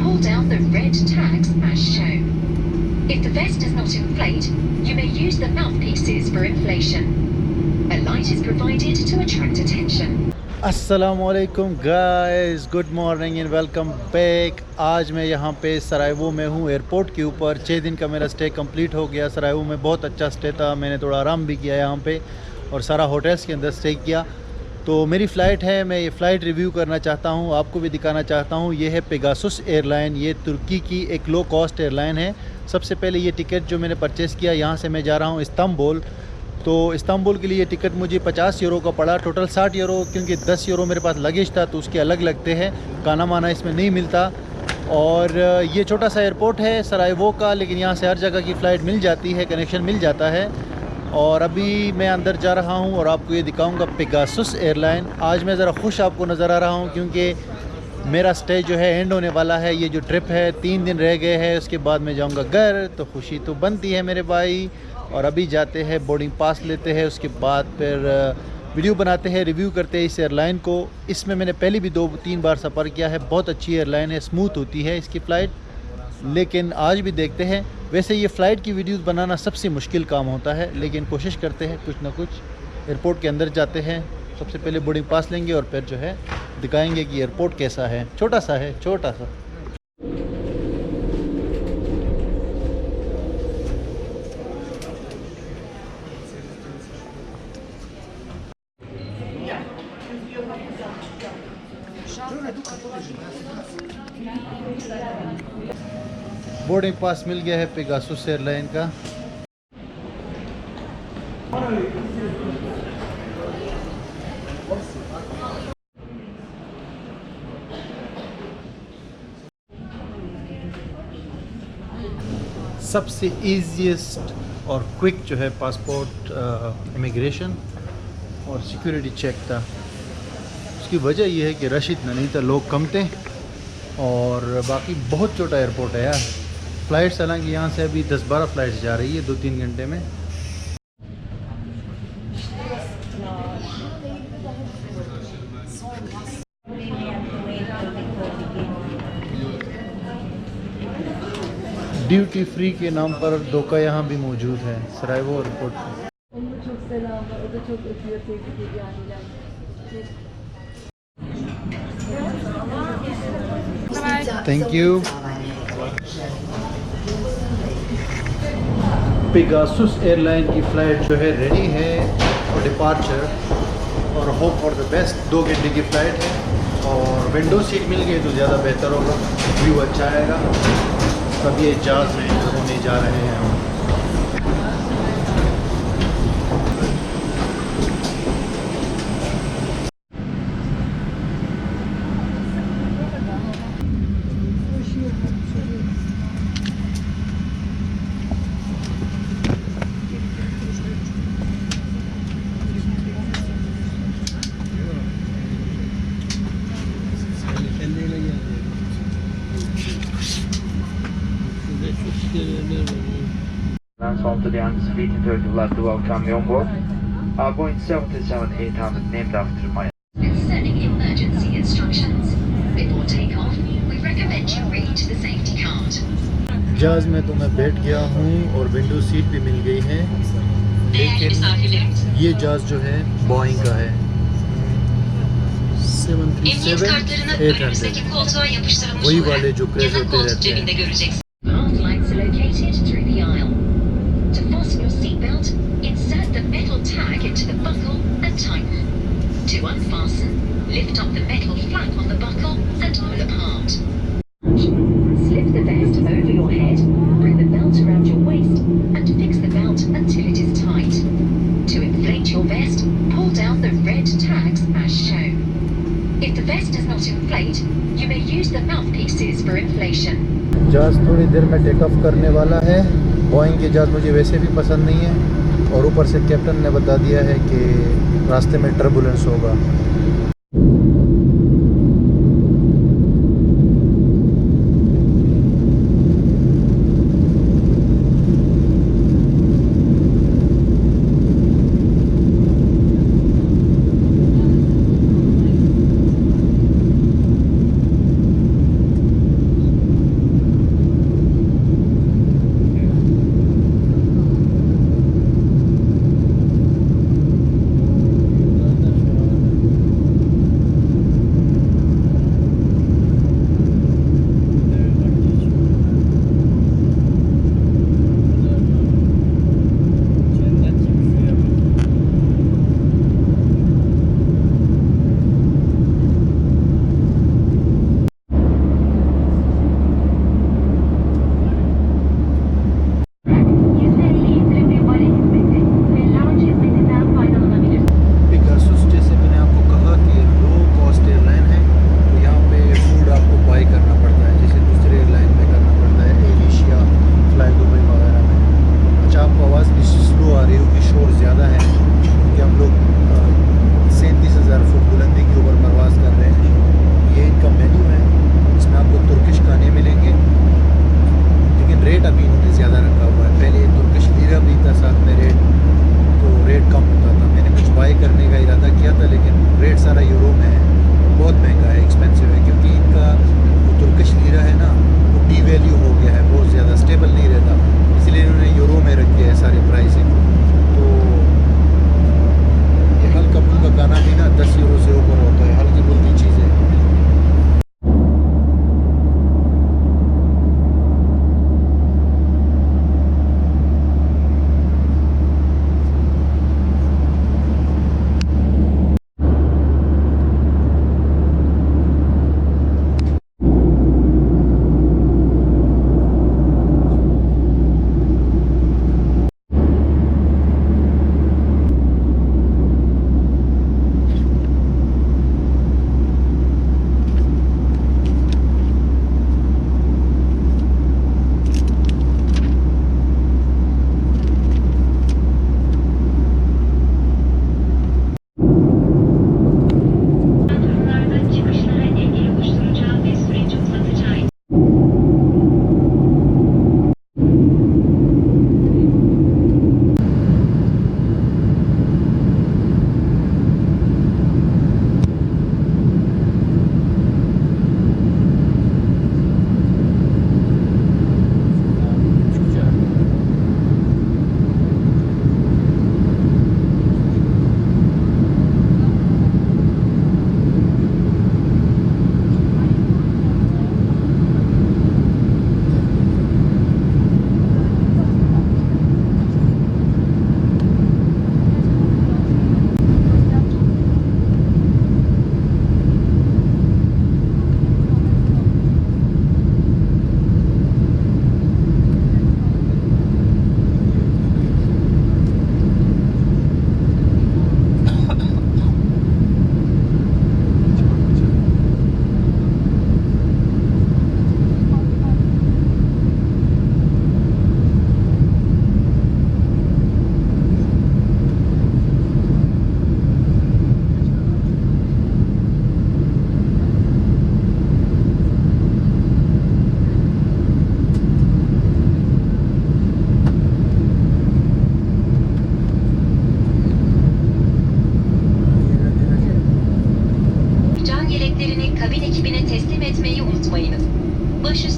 pull down the red tags as shown. If the vest does not inflate, you may use the mouthpieces for inflation. A light is provided to attract attention. अस्सलामुअलैकुम guys, good morning and welcome back. आज मैं यहाँ पे सरायवो में हूँ, airport के ऊपर। 6 दिन का मेरा स्टे कंप्लीट हो गया। सरायवो में बहुत अच्छा स्टे था, मैंने थोड़ा आराम भी किया यहाँ पे और सारा होटल्स के अंदर स्टे किया। तो मेरी फ़्लाइट है, मैं ये फ़्लाइट रिव्यू करना चाहता हूँ, आपको भी दिखाना चाहता हूँ। ये है पेगासुस एयरलाइन, ये तुर्की की एक लो कॉस्ट एयरलाइन है। सबसे पहले ये टिकट जो मैंने परचेज़ किया, यहाँ से मैं जा रहा हूँ इस्तांबुल। तो इस्तांबुल के लिए टिकट मुझे 50 यूरो का पड़ा, टोटल 60 यूरो, क्योंकि 10 यूरो मेरे पास लगेज था तो उसके अलग लगते हैं, खाना माना इसमें नहीं मिलता। और ये छोटा सा एयरपोर्ट है सरायवो का, लेकिन यहाँ से हर जगह की फ़्लाइट मिल जाती है, कनेक्शन मिल जाता है। और अभी मैं अंदर जा रहा हूँ और आपको ये दिखाऊँगा पेगासुस एयरलाइन। आज मैं ज़रा खुश आपको नज़र आ रहा हूँ क्योंकि मेरा स्टे जो है एंड होने वाला है। ये जो ट्रिप है 3 दिन रह गए हैं, उसके बाद मैं जाऊँगा घर, तो खुशी तो बनती है मेरे भाई। और अभी जाते हैं, बोर्डिंग पास लेते हैं, उसके बाद फिर वीडियो बनाते हैं, रिव्यू करते हैं इस एयरलाइन को। इसमें मैंने पहले भी 2-3 बार सफ़र किया है, बहुत अच्छी एयरलाइन है, स्मूथ होती है इसकी फ़्लाइट। लेकिन आज भी देखते हैं। वैसे ये फ़्लाइट की वीडियोस बनाना सबसे मुश्किल काम होता है, लेकिन कोशिश करते हैं कुछ ना कुछ। एयरपोर्ट के अंदर जाते हैं, सबसे पहले बोर्डिंग पास लेंगे और फिर जो है दिखाएंगे कि एयरपोर्ट कैसा है। छोटा सा है, छोटा सा। बोर्डिंग पास मिल गया है पेगासुस एयरलाइन का। सबसे ईजीएस्ट और क्विक जो है पासपोर्ट इमिग्रेशन और सिक्योरिटी चेक था। उसकी वजह यह है कि रश इतना नहीं था, लोग कम थे, और बाकी बहुत छोटा एयरपोर्ट है यार। फ़्लाइट्स हालांकि यहाँ से अभी 10-12 फ़्लाइट्स जा रही है 2-3 घंटे में। ड्यूटी फ्री के नाम पर धोखा यहाँ भी मौजूद है सरायवो एयरपोर्ट पर। Thank you. पेगासुस एयरलाइन की फ़्लाइट जो है रेडी है फॉर डिपार्चर, और होप फॉर द बेस्ट। 2 घंटे की फ़्लाइट है और विंडो सीट मिल गई तो ज़्यादा बेहतर होगा, व्यू अच्छा आएगा। तब ये जहाज़ में होने जा रहे हैं हम। On to the Undisputed in Turkey, would like to welcome you on board. Boeing 737-800 named after my... Concerning emergency instructions, before takeoff, we recommend you read the safety card. जहाज़ में तो मैं बैठ गया हूँ और विंडो सीट भी मिल गई है, लेकिन ये जहाज़ जो है बोइंग का है 737-800, वही वाले जो क्रैश होते रहते हैं। Path lights are located through the aisle. To fasten your seatbelt, insert the metal tag into the buckle and tighten. To unfasten, lift up the metal flap on the buckle and pull apart. Slip the vest over your head, bring the belt around your waist, and fix the belt until it is tight. To inflate your vest, pull down the red tags as shown. If the vest does not inflate, you may use the mouthpieces for inflation. जहाज़ थोड़ी देर में take off करने वाला है। Boeing के जहाज़ मुझे वैसे भी पसंद नहीं है, और ऊपर से कैप्टन ने बता दिया है कि रास्ते में टर्बुलेंस होगा।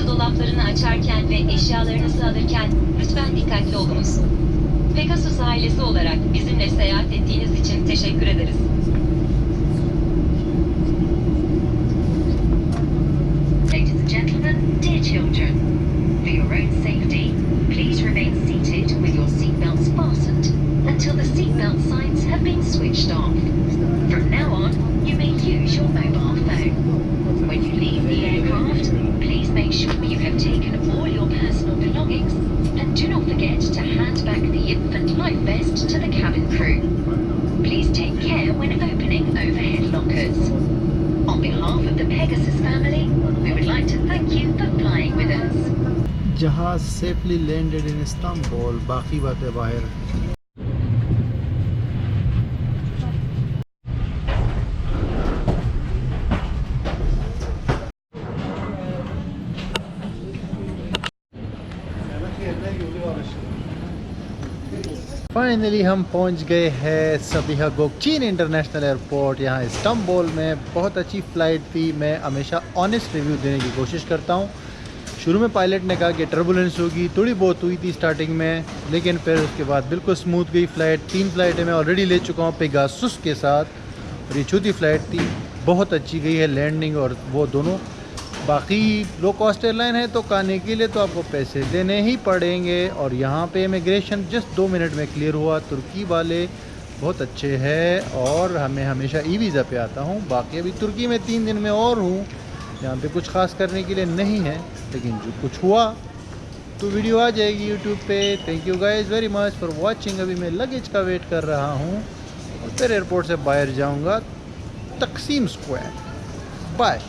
Su dolaplarını açarken ve eşyalarınızı alırken lütfen dikkatli olunuz. Pegasus ailesi olarak bizimle seyahat ettiğiniz için teşekkür ederiz. Ladies and gentlemen, dear children, for your own safety, please remain seated with your seatbelts fastened until the seatbelt signs have been switched off. From now on, you may use your mobile phone. When you leave the aircraft, please make sure you have taken all your personal belongings and do not forget to hand back the infant life vest to the cabin crew. Please take care when opening overhead lockers. On behalf of the Pegasus family, we would like to thank you for flying with us. जहाज safely landed in Istanbul, बाकी बातें बाहर। Finally हम पहुंच गए हैं Sabiha गोकचीन international airport यहाँ Istanbul में। बहुत अच्छी फ़्लाइट थी। मैं हमेशा ऑनेस्ट रिव्यू देने की कोशिश करता हूँ। शुरू में पायलट ने कहा कि टर्बुलेंस होगी, थोड़ी बहुत हुई थी स्टार्टिंग में, लेकिन फिर उसके बाद बिल्कुल स्मूथ गई फ़्लाइट। 3 फ़्लाइटें मैं ऑलरेडी ले चुका हूँ पेगासुस के साथ, और ये चौथी फ़्लाइट थी। बहुत अच्छी गई है लैंडिंग और वो दोनों। बाकी लो कॉस्ट एयरलाइन है तो खाने के लिए तो आपको पैसे देने ही पड़ेंगे। और यहाँ पे इमिग्रेशन जस्ट 2 मिनट में क्लियर हुआ। तुर्की वाले बहुत अच्छे हैं और हमें हमेशा ई वीज़ा पे आता हूँ। बाकी अभी तुर्की में 3 दिन में और हूँ, यहाँ पे कुछ ख़ास करने के लिए नहीं है, लेकिन जो कुछ हुआ तो वीडियो आ जाएगी यूट्यूब पे। Thank you guys very much for watching. अभी मैं लगेज का वेट कर रहा हूँ और फिर एयरपोर्ट से बाहर जाऊँगा तकसीम स्क्वायर। बाय।